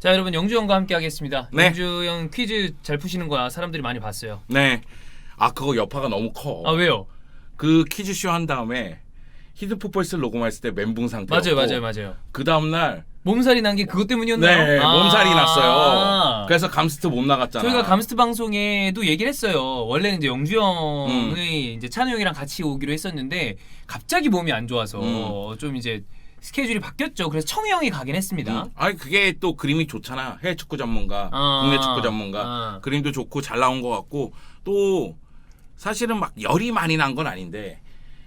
자, 여러분 영주형과 함께 하겠습니다. 네. 영주형 퀴즈 잘 푸시는 거야. 사람들이 많이 봤어요. 네. 아 그거 여파가 너무 커. 아, 왜요? 그 퀴즈쇼 한 다음에 히드풋볼스 녹음했을 때 멘붕 상태였고 맞아요. 그 다음날 몸살이 난 게 그것 때문이었나요? 네 몸살이 났어요. 그래서 감스트 못 나갔잖아. 저희가 감스트 방송에도 얘기를 했어요. 원래는 이제 영주형이 이제 찬우 형이랑 같이 오기로 했었는데 갑자기 몸이 안 좋아서 좀 이제 스케줄이 바뀌었죠. 그래서 청우 형이 가긴 했습니다. 아니 그게 또 그림이 좋잖아. 해외 축구 전문가, 국내 축구 전문가. 그림도 좋고 잘 나온 것 같고 또 사실은 막 열이 많이 난 건 아닌데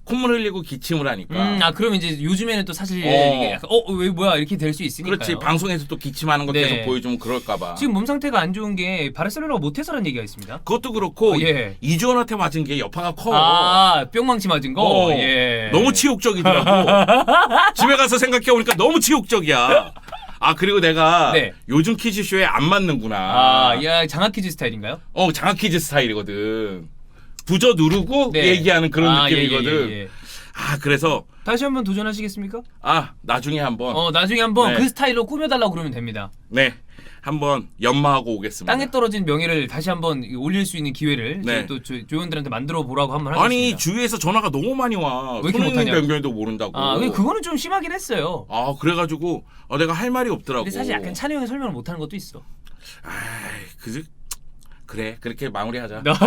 콧물 흘리고 기침을 하니까. 그럼 이제 요즘에는 또 사실 이게 약간 왜 뭐야 이렇게 될 수 있으니까요. 그렇지. 방송에서 또 기침하는 거 네. 계속 보여주면 그럴까 봐. 지금 몸 상태가 안 좋은 게 바르셀로나가 못해서라는 얘기가 있습니다. 그것도 그렇고 예. 이주원한테 맞은 게 여파가 커. 뿅망치 맞은 거? 예. 너무 치욕적이더라고. 집에 가서 생각해보니까 너무 치욕적이야. 아 그리고 내가 네. 요즘 퀴즈쇼에 안 맞는구나. 야, 장학 퀴즈 스타일인가요? 장학 퀴즈 스타일이거든. 부저 누르고 얘기하는 그런 느낌이거든. 예. 그래서 다시 한번 도전하시겠습니까? 나중에 한번 나중에 한번 네. 그 스타일로 꾸며달라고 그러면 됩니다. 네 한번 연마하고 오겠습니다. 땅에 떨어진 명예를 다시 한번 올릴 수 있는 기회를 네. 또 조연들한테 만들어 보라고 한번 하겠습니다. 아니 주위에서 전화가 너무 많이 와. 왜 이렇게 못하냐? 변경도 모른다고. 그거는 좀 심하긴 했어요. 그래가지고 내가 할 말이 없더라고. 근데 사실 약간 찬우 형이 설명을 못하는 것도 있어. 그래 그렇게 마무리하자. 그건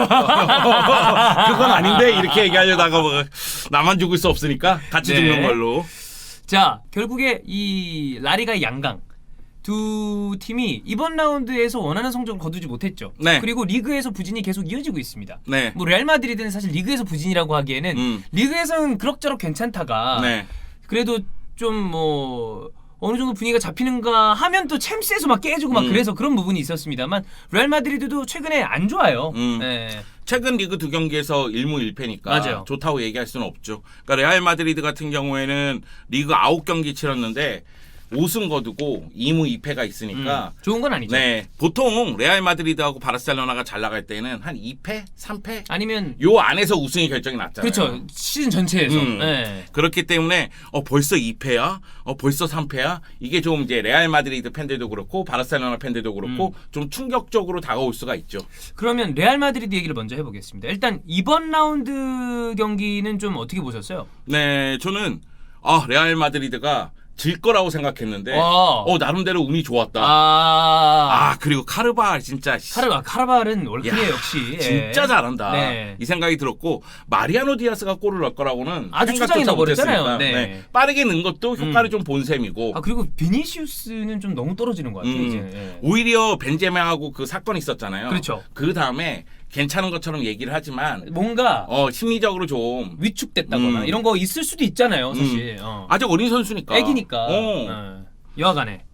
아닌데 이렇게 얘기하려다가 뭐 나만 죽을 수 없으니까 같이 네. 죽는 걸로. 자, 결국에 이 라리가의 양강 두 팀이 이번 라운드에서 원하는 성적을 거두지 못했죠. 네. 그리고 리그에서 부진이 계속 이어지고 있습니다. 네. 뭐 레알 마드리드는 사실 리그에서 부진이라고 하기에는 리그에서는 그럭저럭 괜찮다가 네. 그래도 좀 뭐 어느 정도 분위기가 잡히는가 하면 또 챔스에서 막 깨지고 막 그래서 그런 부분이 있었습니다만 레알 마드리드도 최근에 안 좋아요. 네. 최근 리그 두 경기에서 1무 1패니까 맞아요. 좋다고 얘기할 수는 없죠. 그러니까 레알 마드리드 같은 경우에는 리그 9경기 치렀는데 5승 거두고 2무 2패가 있으니까 좋은 건 아니죠. 네. 보통 레알 마드리드하고 바르셀로나가 잘 나갈 때는 한 2패, 3패 아니면 요 안에서 우승이 결정이 났잖아요. 그렇죠. 시즌 전체에서. 네. 그렇기 때문에 벌써 2패야? 벌써 3패야? 이게 좀 이제 레알 마드리드 팬들도 그렇고 바르셀로나 팬들도 그렇고 좀 충격적으로 다가올 수가 있죠. 그러면 레알 마드리드 얘기를 먼저 해보겠습니다. 일단 이번 라운드 경기는 좀 어떻게 보셨어요? 네, 저는 레알 마드리드가 질 거라고 생각했는데 나름대로 운이 좋았다. 그리고 카르발 진짜 카르발은 월클이에요 역시. 진짜 잘한다. 네. 이 생각이 들었고 마리아노 디아스가 골을 넣을 거라고는 아주 초장에 넣어버렸잖아요. 네. 빠르게 넣은 것도 효과를 좀 본 셈이고. 그리고 비니시우스는 좀 너무 떨어지는 것 같아요. 이제. 오히려 벤제마하고 그 사건이 있었잖아요. 그렇죠. 그 다음에 괜찮은 것처럼 얘기를 하지만 뭔가 심리적으로 좀 위축됐다거나 이런 거 있을 수도 있잖아요, 사실. 아직 어린 선수니까. 애기니까. 여하간에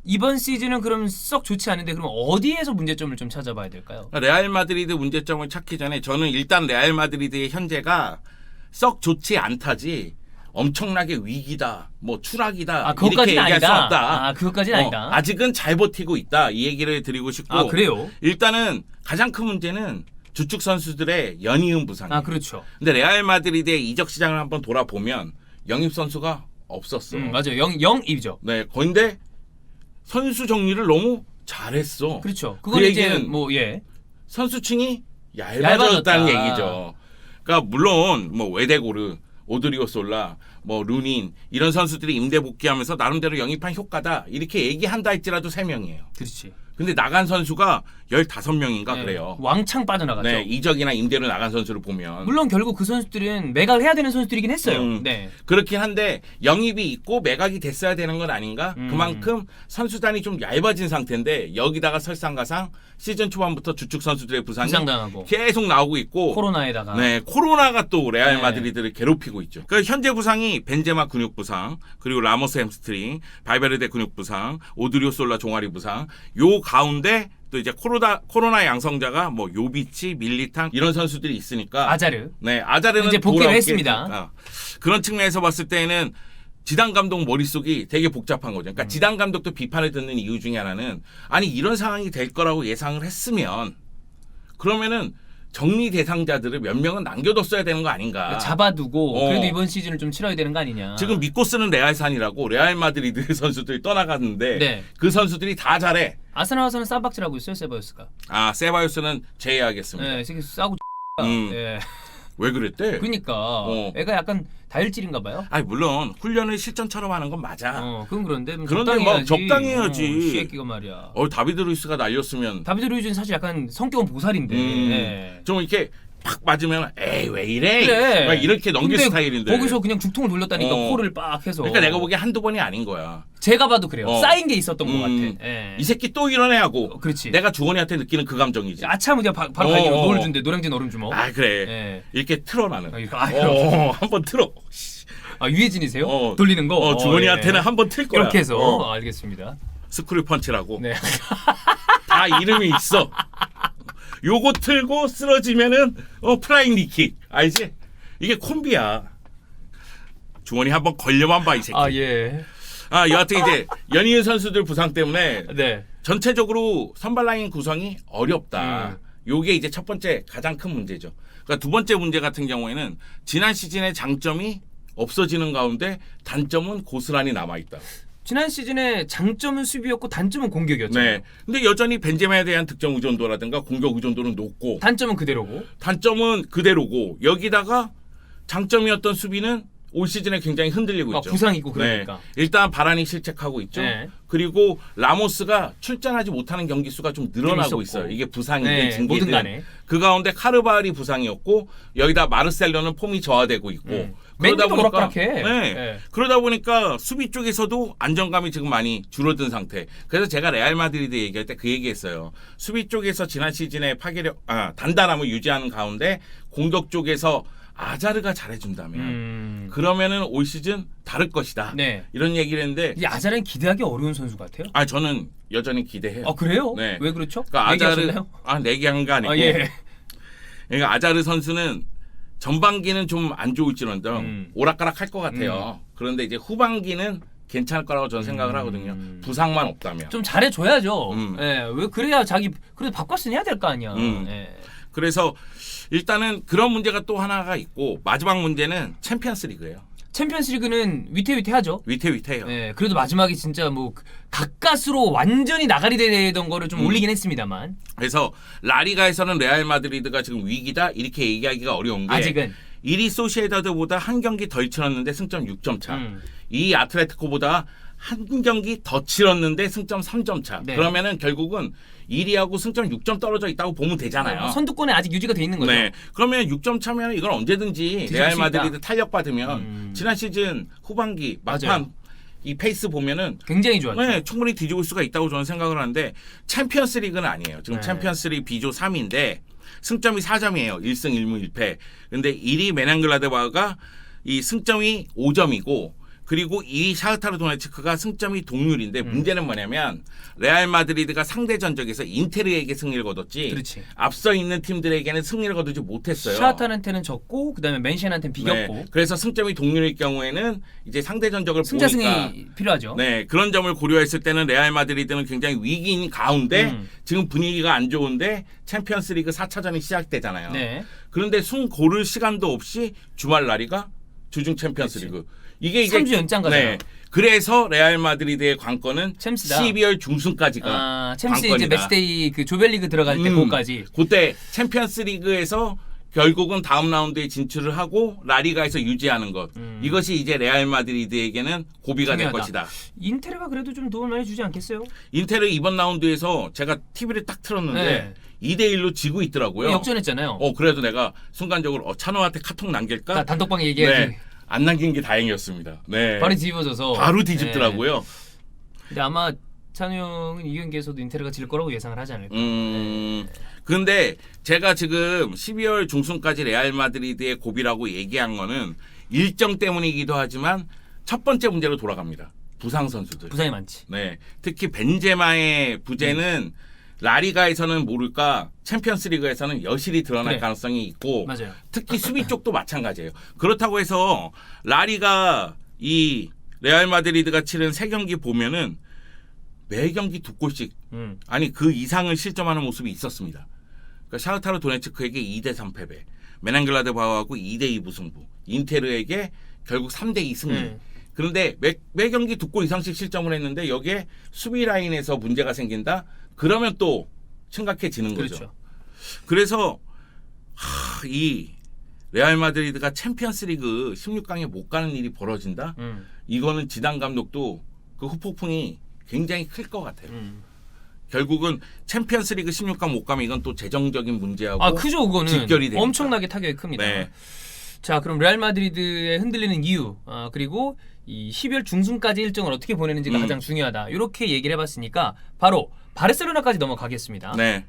이번 시즌은 그럼 썩 좋지 않은데 그럼 어디에서 문제점을 좀 찾아봐야 될까요? 레알 마드리드 문제점을 찾기 전에 저는 일단 레알 마드리드의 현재가 썩 좋지 않다지 엄청나게 위기다, 뭐 추락이다 이렇게 얘기할 수 없다. 그것까지는 아니다. 아직은 잘 버티고 있다 이 얘기를 드리고 싶고. 그래요? 일단은 가장 큰 문제는 주축 선수들의 연이은 부상이에요. 그렇죠. 근데 레알 마드리드의 이적 시장을 한번 돌아보면 영입 선수가 없었어. 맞아요. 영입이죠. 네, 그런데 선수 정리를 너무 잘했어. 그렇죠. 그건 그 이제 얘기는 선수층이 얇아졌다는 얘기죠. 그러니까 물론 뭐 웨데고르, 오드리오 솔라, 뭐 루닌 이런 선수들이 임대 복귀하면서 나름대로 영입한 효과다 이렇게 얘기한다 할지라도 3명이에요. 그렇지. 근데 나간 선수가 15명인가 그래요. 왕창 빠져나갔죠. 네, 이적이나 임대로 나간 선수를 보면. 물론 결국 그 선수들은 매각을 해야 되는 선수들이긴 했어요. 그렇긴 한데 영입이 있고 매각이 됐어야 되는 건 아닌가? 그만큼 선수단이 좀 얇아진 상태인데 여기다가 설상가상 시즌 초반부터 주축 선수들의 부상이 부상당하고 계속 나오고 있고 코로나에다가 코로나가 또 레알 마드리드를 괴롭히고 있죠. 그러니까 현재 부상이 벤제마 근육 부상, 그리고 라모스 햄스트링, 발베르데 근육 부상, 오드리오 솔라 종아리 부상, 요 가운데 또 이제 코로나 양성자가 뭐 요비치, 밀리탕 이런 선수들이 있으니까 아자르는 이제 복귀를 했습니다. 그런 측면에서 봤을 때는 지단 감독 머릿속이 되게 복잡한 거죠. 그러니까 지단 감독도 비판을 듣는 이유 중에 하나는 이런 상황이 될 거라고 예상을 했으면 그러면은 정리 대상자들을 몇 명은 남겨뒀어야 되는 거 아닌가. 잡아두고 그래도 이번 시즌을 좀 치러야 되는 거 아니냐. 지금 믿고 쓰는 레알산이라고 레알 마드리드 선수들이 떠나갔는데 네. 그 선수들이 다 잘해. 아스날 와서는 쌈박질하고 있어요, 세바요스가. 아 세바요스는 제외하겠습니다. 네, 새끼 싸고 네. 왜 그랬대? 그러니까 애가 약간 다혈질인가 봐요. 아니 물론 훈련을 실전처럼 하는 건 맞아. 그건 그런데 그런데 막 적당히 해야지. 새끼가 말이야. 다비드 루이스가 날렸으면 다비드 루이즈는 사실 약간 성격은 보살인데 네. 좀 이렇게 팍 맞으면 에이 왜 이래? 그래. 막 이렇게 넘길 근데 스타일인데 거기서 그냥 죽통을 돌렸다니까 코를 빡 해서. 그러니까 내가 보기에 한두 번이 아닌 거야. 제가 봐도 그래요. 쌓인 게 있었던 것 같아. 예. 이 새끼 또 이러네 하고. 그렇지. 내가 주원이한테 느끼는 그 감정이지. 아차무디가 바로 발기로 노을 준대. 노량진 얼음 주먹. 아 그래. 예. 이렇게 틀어 나는. 한번 틀어. 유해진이세요? 돌리는 거? 주원이한테는 한번 틀 거야. 이렇게 해서 알겠습니다. 스크류 펀치라고. 네. 다 이름이 있어. 요거 틀고 쓰러지면은 프라잉 니킥. 알지? 이게 콤비야. 주원이 한번 걸려만 봐 이 새끼. 예. 여하튼 이제 연이은 선수들 부상 때문에 네. 전체적으로 선발 라인 구성이 어렵다. 요게 이제 첫 번째 가장 큰 문제죠. 그러니까 두 번째 문제 같은 경우에는 지난 시즌의 장점이 없어지는 가운데 단점은 고스란히 남아 있다. 지난 시즌에 장점은 수비였고 단점은 공격이었죠. 네. 근데 여전히 벤제마에 대한 득점 의존도라든가 공격 의존도는 높고 단점은 그대로고. 단점은 그대로고 여기다가 장점이었던 수비는 올 시즌에 굉장히 흔들리고 있죠. 부상 있고 그러니까. 네. 일단 바란이 실책하고 있죠. 네. 그리고 라모스가 출전하지 못하는 경기 수가 좀 늘어나고 있어요. 이게 부상이든 징계든. 뭐든 간에. 그 가운데 카르바알이 부상이었고 여기다 마르셀로는 폼이 저하되고 있고 그러다 보니까 그러다 보니까 수비 쪽에서도 안정감이 지금 많이 줄어든 상태. 그래서 제가 레알 마드리드 얘기할 때 그 얘기했어요. 수비 쪽에서 지난 시즌에 단단함을 유지하는 가운데 공격 쪽에서 아자르가 잘해준다면 그러면은 올 시즌 다를 것이다. 네. 이런 얘기를 했는데 이 아자르는 기대하기 어려운 선수 같아요. 저는 여전히 기대해요. 그래요? 네. 왜 그렇죠? 그러니까 아자르 내기한 거 아니고. 그러니까 아자르 선수는 전반기는 좀 안 좋을지언정 오락가락 할 것 같아요. 그런데 이제 후반기는 괜찮을 거라고 저는 생각을 하거든요. 부상만 없다면. 좀 잘해줘야죠. 왜 그래야 그래도 바꿨으니 해야 될 거 아니야. 그래서 일단은 그런 문제가 또 하나가 있고 마지막 문제는 챔피언스 리그예요. 챔피언스 리그는 위태위태하죠. 위태위태해요. 네, 그래도 마지막에 진짜 뭐 가까스로 완전히 나가리 되던 거를 좀 올리긴 했습니다만. 그래서 라리가에서는 레알 마드리드가 지금 위기다 이렇게 얘기하기가 어려운 게 아직은 1위 소시에다드보다 한 경기 덜 치렀는데 승점 6점 차. 이 아틀레티코보다 한 경기 더 치렀는데 승점 3점 차. 네. 그러면은 결국은 1위하고 승점 6점 떨어져 있다고 보면 되잖아요. 선두권에 아직 유지가 돼 있는 거죠. 네. 그러면 6점 차면 이건 언제든지 레알 마드리드 탄력받으면 지난 시즌 후반기 막판 이 페이스 보면은 굉장히 좋았죠. 네, 충분히 뒤집을 수가 있다고 저는 생각을 하는데 챔피언스 리그는 아니에요. 지금 챔피언스 리그 B조 3위인데 승점이 4점이에요. 1승 1무 1패. 근데 1위 메난글라드바흐가 이 승점이 5점이고 그리고 2위 샤흐타르 도네츠크가 승점이 동률인데 문제는 뭐냐면 레알 마드리드가 상대 전적에서 인테르에게 승리를 거뒀지. 그렇지. 앞서 있는 팀들에게는 승리를 거두지 못했어요. 샤흐타르한테는 졌고 그다음에 맨시안한테는 비겼고. 네, 그래서 승점이 동률일 경우에는 이제 상대 전적을 승자승이 보니까 필요하죠. 네, 그런 점을 고려했을 때는 레알 마드리드는 굉장히 위기인 가운데 지금 분위기가 안 좋은데 챔피언스 리그 4차전이 시작되잖아요. 네. 그런데 숨 고를 시간도 없이 주말 날이가 주중 챔피언스 리그. 이게 이제 3주 연장가잖아요. 네. 그래서 레알 마드리드의 관건은 챔스다. 12월 중순까지가 챔스 관건이다. 이제 매치데이 그 조별리그 들어갈 때 그거까지. 그때 챔피언스 리그에서 결국은 다음 라운드에 진출을 하고 라리가에서 유지하는 것. 이것이 이제 레알 마드리드에게는 고비가 될 것이다. 인테르가 그래도 좀 도움을 많이 주지 않겠어요? 인테르 이번 라운드에서 제가 TV를 딱 틀었는데 2대1로 지고 있더라고요. 역전했잖아요. 그래도 내가 순간적으로 찬호한테 카톡 남길까? 단톡방에 얘기해야지. 네. 안 남긴 게 다행이었습니다. 네. 바로 뒤집어져서. 바로 뒤집더라고요. 네. 근데 아마 찬우 형은 이 경기에서도 인테르가 질 거라고 예상을 하지 않을까. 근데 제가 지금 12월 중순까지 레알 마드리드의 고비라고 얘기한 거는 일정 때문이기도 하지만 첫 번째 문제로 돌아갑니다. 부상 선수들. 부상이 많지. 네. 특히 벤제마의 부재는 라리가에서는 모를까 챔피언스 리그에서는 여실히 드러날 가능성이 있고 맞아요. 특히 수비 쪽도 마찬가지예요. 그렇다고 해서 라리가 이 레알 마드리드가 치른 3경기 보면은 매 경기 2골씩 아니 그 이상을 실점하는 모습이 있었습니다. 그러니까 샤흐타르 도네츠크에게 2대3 패배, 메난글라드바흐하고 2대2 무승부, 인테르에게 결국 3대2 승리. 그런데 매 경기 2골 이상씩 실점을 했는데 여기에 수비 라인에서 문제가 생긴다? 그러면 또 심각해지는 거죠. 그렇죠. 그래서 이 레알 마드리드가 챔피언스리그 16강에 못 가는 일이 벌어진다? 이거는 지단 감독도 그 후폭풍이 굉장히 클 것 같아요. 결국은 챔피언스리그 16강 못 가면 이건 또 재정적인 문제하고 크죠. 그거는 직결이 되니까. 엄청나게 타격이 큽니다. 네. 자, 그럼 레알 마드리드의 흔들리는 이유, 그리고 이 12월 중순까지 일정을 어떻게 보내는지가 가장 중요하다. 이렇게 얘기를 해봤으니까 바로 바르셀로나까지 넘어가겠습니다. 네.